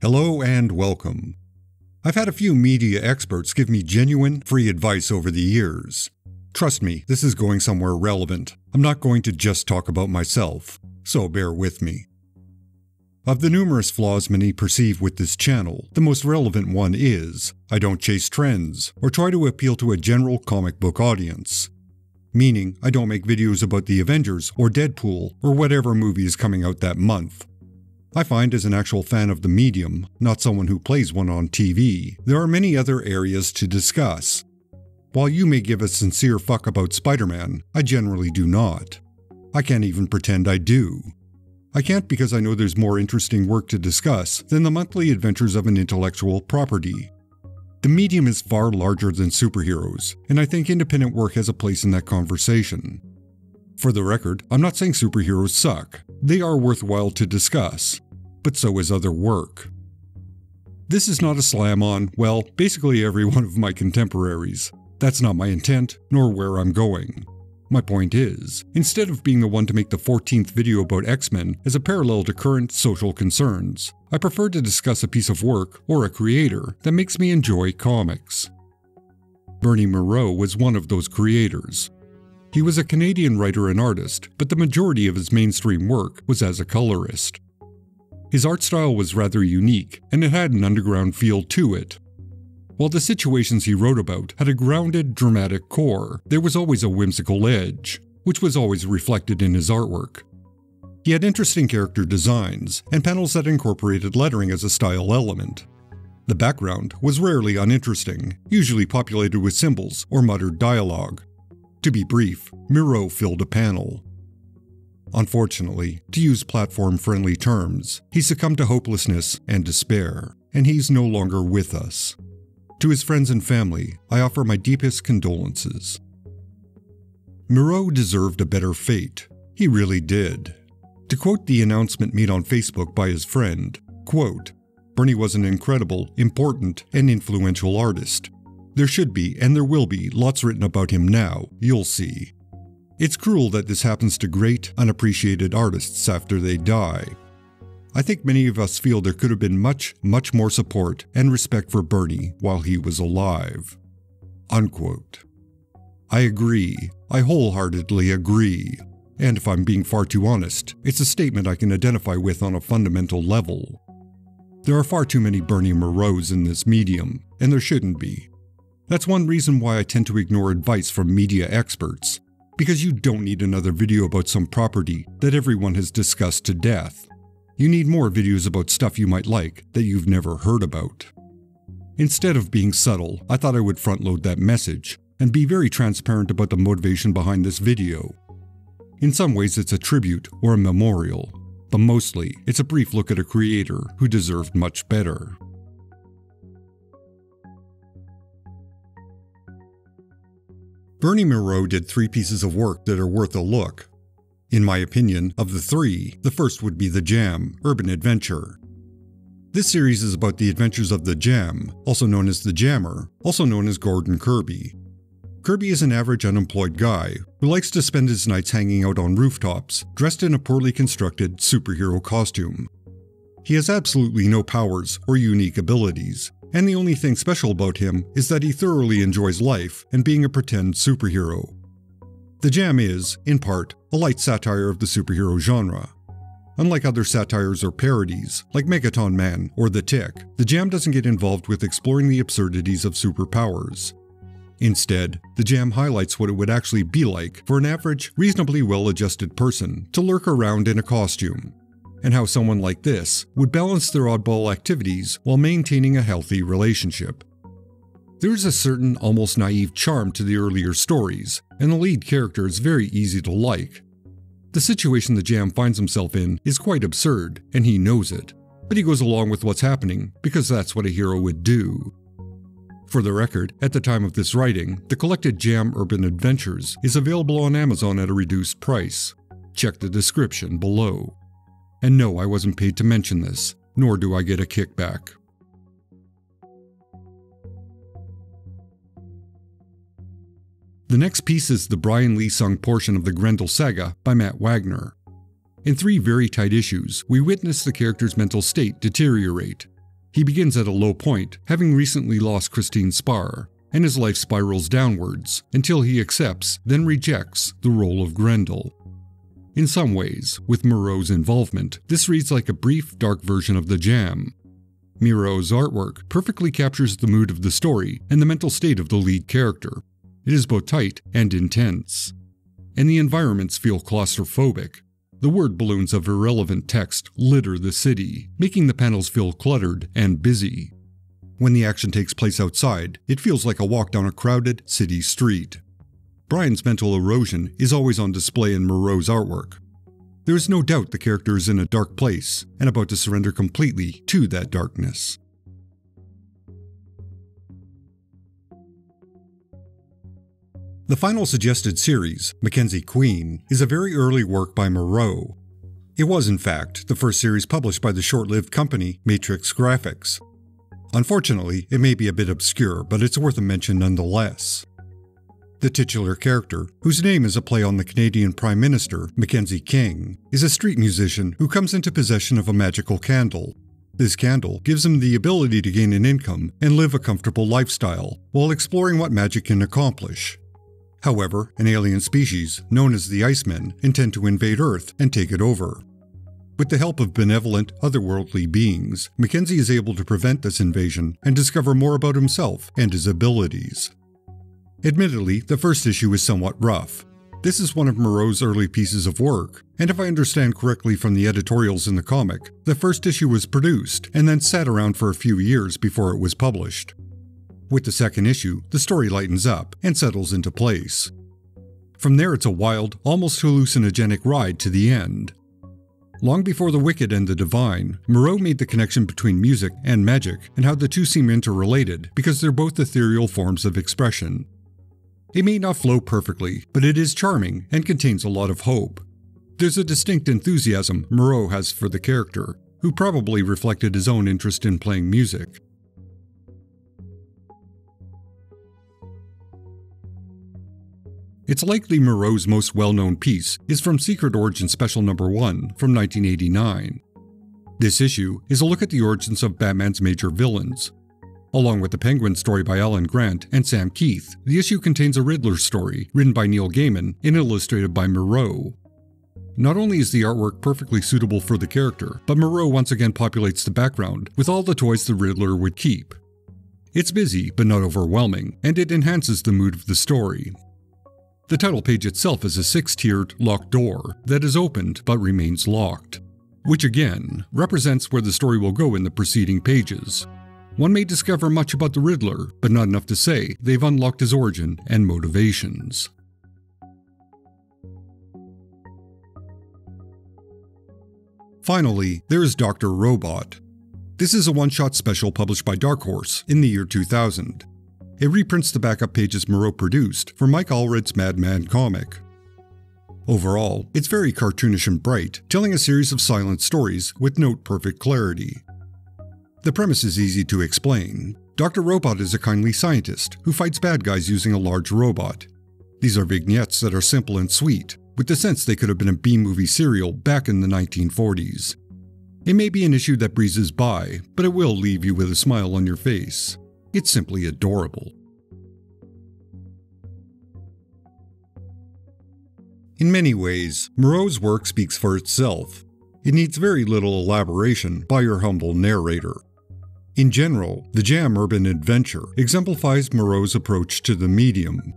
Hello and welcome. I've had a few media experts give me genuine, free advice over the years. Trust me, this is going somewhere relevant. I'm not going to just talk about myself, so bear with me. Of the numerous flaws many perceive with this channel, the most relevant one is, I don't chase trends, or try to appeal to a general comic book audience. Meaning, I don't make videos about the Avengers, or Deadpool, or whatever movie is coming out that month. I find as an actual fan of the medium, not someone who plays one on TV, there are many other areas to discuss. While you may give a sincere fuck about Spider-Man, I generally do not. I can't even pretend I do. I can't because I know there's more interesting work to discuss than the monthly adventures of an intellectual property. The medium is far larger than superheroes, and I think independent work has a place in that conversation. For the record, I'm not saying superheroes suck. They are worthwhile to discuss, but so is other work. This is not a slam on, well, basically every one of my contemporaries. That's not my intent, nor where I'm going. My point is, instead of being the one to make the 14th video about X-Men as a parallel to current social concerns, I prefer to discuss a piece of work or a creator that makes me enjoy comics. Bernie Mireault was one of those creators. He was a Canadian writer and artist, but the majority of his mainstream work was as a colorist. His art style was rather unique, and it had an underground feel to it. While the situations he wrote about had a grounded, dramatic core, there was always a whimsical edge, which was always reflected in his artwork. He had interesting character designs, and panels that incorporated lettering as a style element. The background was rarely uninteresting, usually populated with symbols or muttered dialogue. To be brief, Mireault filled a panel. Unfortunately, to use platform-friendly terms, he succumbed to hopelessness and despair, and he's no longer with us. To his friends and family, I offer my deepest condolences. Mireault deserved a better fate. He really did. To quote the announcement made on Facebook by his friend, quote, "Bernie was an incredible, important, and influential artist. There should be, and there will be, lots written about him now, you'll see. It's cruel that this happens to great, unappreciated artists after they die. I think many of us feel there could have been much, much more support and respect for Bernie while he was alive." Unquote. I agree. I wholeheartedly agree. And if I'm being far too honest, it's a statement I can identify with on a fundamental level. There are far too many Bernie Mireaults in this medium, and there shouldn't be. That's one reason why I tend to ignore advice from media experts, because you don't need another video about some property that everyone has discussed to death. You need more videos about stuff you might like that you've never heard about. Instead of being subtle, I thought I would front-load that message and be very transparent about the motivation behind this video. In some ways it's a tribute or a memorial, but mostly it's a brief look at a creator who deserved much better. Bernie Mireault did 3 pieces of work that are worth a look. In my opinion, of the 3, the first would be The Jam, Urban Adventure. This series is about the adventures of the Jam, also known as the Jammer, also known as Gordon Kirby. Kirby is an average unemployed guy who likes to spend his nights hanging out on rooftops, dressed in a poorly constructed superhero costume. He has absolutely no powers or unique abilities, and the only thing special about him is that he thoroughly enjoys life and being a pretend superhero. The Jam is, in part, a light satire of the superhero genre. Unlike other satires or parodies, like Megaton Man or The Tick, The Jam doesn't get involved with exploring the absurdities of superpowers. Instead, The Jam highlights what it would actually be like for an average, reasonably well-adjusted person to lurk around in a costume, and how someone like this would balance their oddball activities while maintaining a healthy relationship. There is a certain almost naive charm to the earlier stories, and the lead character is very easy to like. The situation the Jam finds himself in is quite absurd, and he knows it, but he goes along with what's happening because that's what a hero would do. For the record, at the time of this writing, the collected Jam Urban Adventures is available on Amazon at a reduced price. Check the description below. And no, I wasn't paid to mention this, nor do I get a kickback. The next piece is the Brian Lee sung portion of the Grendel saga by Matt Wagner. In 3 very tight issues, we witness the character's mental state deteriorate. He begins at a low point, having recently lost Christine Spar, and his life spirals downwards until he accepts, then rejects, the role of Grendel. In some ways, with Mireault's involvement, this reads like a brief, dark version of The Jam. Mireault's artwork perfectly captures the mood of the story and the mental state of the lead character. It is both tight and intense. And the environments feel claustrophobic. The word balloons of irrelevant text litter the city, making the panels feel cluttered and busy. When the action takes place outside, it feels like a walk down a crowded city street. Brian's mental erosion is always on display in Mireault's artwork. There is no doubt the character is in a dark place and about to surrender completely to that darkness. The final suggested series, Mackenzie Queen, is a very early work by Mireault. It was, in fact, the first series published by the short-lived company Matrix Graphics. Unfortunately, it may be a bit obscure, but it's worth a mention nonetheless. The titular character, whose name is a play on the Canadian Prime Minister, Mackenzie King, is a street musician who comes into possession of a magical candle. This candle gives him the ability to gain an income and live a comfortable lifestyle, while exploring what magic can accomplish. However, an alien species, known as the Icemen, intend to invade Earth and take it over. With the help of benevolent, otherworldly beings, Mackenzie is able to prevent this invasion and discover more about himself and his abilities. Admittedly, the first issue is somewhat rough. This is one of Mireault's early pieces of work, and if I understand correctly from the editorials in the comic, the first issue was produced and then sat around for a few years before it was published. With the second issue, the story lightens up and settles into place. From there it's a wild, almost hallucinogenic ride to the end. Long before the wicked and the divine, Mireault made the connection between music and magic and how the two seem interrelated because they're both ethereal forms of expression. It may not flow perfectly, but it is charming and contains a lot of hope. There's a distinct enthusiasm Mireault has for the character, who probably reflected his own interest in playing music. It's likely Mireault's most well-known piece is from Secret Origin Special No. 1 from 1989. This issue is a look at the origins of Batman's major villains. Along with the Penguin story by Alan Grant and Sam Keith, the issue contains a Riddler story written by Neil Gaiman and illustrated by Mireault. Not only is the artwork perfectly suitable for the character, but Mireault once again populates the background with all the toys the Riddler would keep. It's busy, but not overwhelming, and it enhances the mood of the story. The title page itself is a 6-tiered, locked door that is opened but remains locked, which again represents where the story will go in the preceding pages. One may discover much about the Riddler, but not enough to say they've unlocked his origin and motivations. Finally, there is Dr. Robot. This is a one-shot special published by Dark Horse in the year 2000. It reprints the backup pages Mireault produced for Mike Allred's Madman comic. Overall, it's very cartoonish and bright, telling a series of silent stories with note-perfect clarity. The premise is easy to explain. Dr. Robot is a kindly scientist who fights bad guys using a large robot. These are vignettes that are simple and sweet, with the sense they could have been a B-movie serial back in the 1940s. It may be an issue that breezes by, but it will leave you with a smile on your face. It's simply adorable. In many ways, Mireault's work speaks for itself. It needs very little elaboration by your humble narrator. In general, The Jam Urban Adventure exemplifies Mireault's approach to the medium.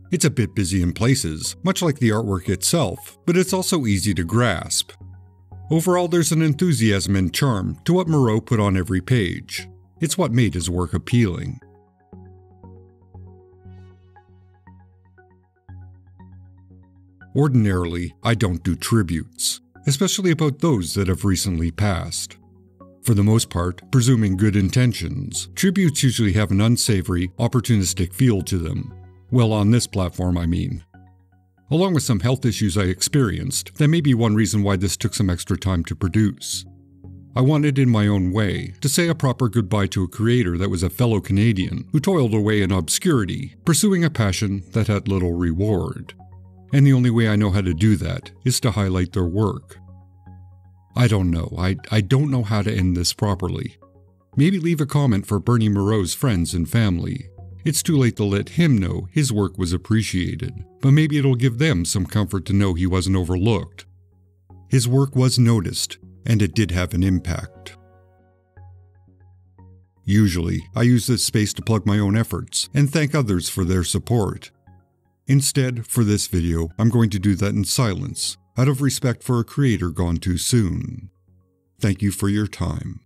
It's a bit busy in places, much like the artwork itself, but it's also easy to grasp. Overall, there's an enthusiasm and charm to what Mireault put on every page. It's what made his work appealing. Ordinarily, I don't do tributes, especially about those that have recently passed. For the most part, presuming good intentions, tributes usually have an unsavory, opportunistic feel to them. Well, on this platform, I mean. Along with some health issues I experienced, that may be one reason why this took some extra time to produce. I wanted in my own way to say a proper goodbye to a creator that was a fellow Canadian who toiled away in obscurity, pursuing a passion that had little reward. And the only way I know how to do that is to highlight their work. I don't know. I don't know how to end this properly. Maybe leave a comment for Bernie Mireault's friends and family. It's too late to let him know his work was appreciated, but maybe it'll give them some comfort to know he wasn't overlooked. His work was noticed, and it did have an impact. Usually, I use this space to plug my own efforts and thank others for their support. Instead, for this video, I'm going to do that in silence, out of respect for a creator gone too soon. Thank you for your time.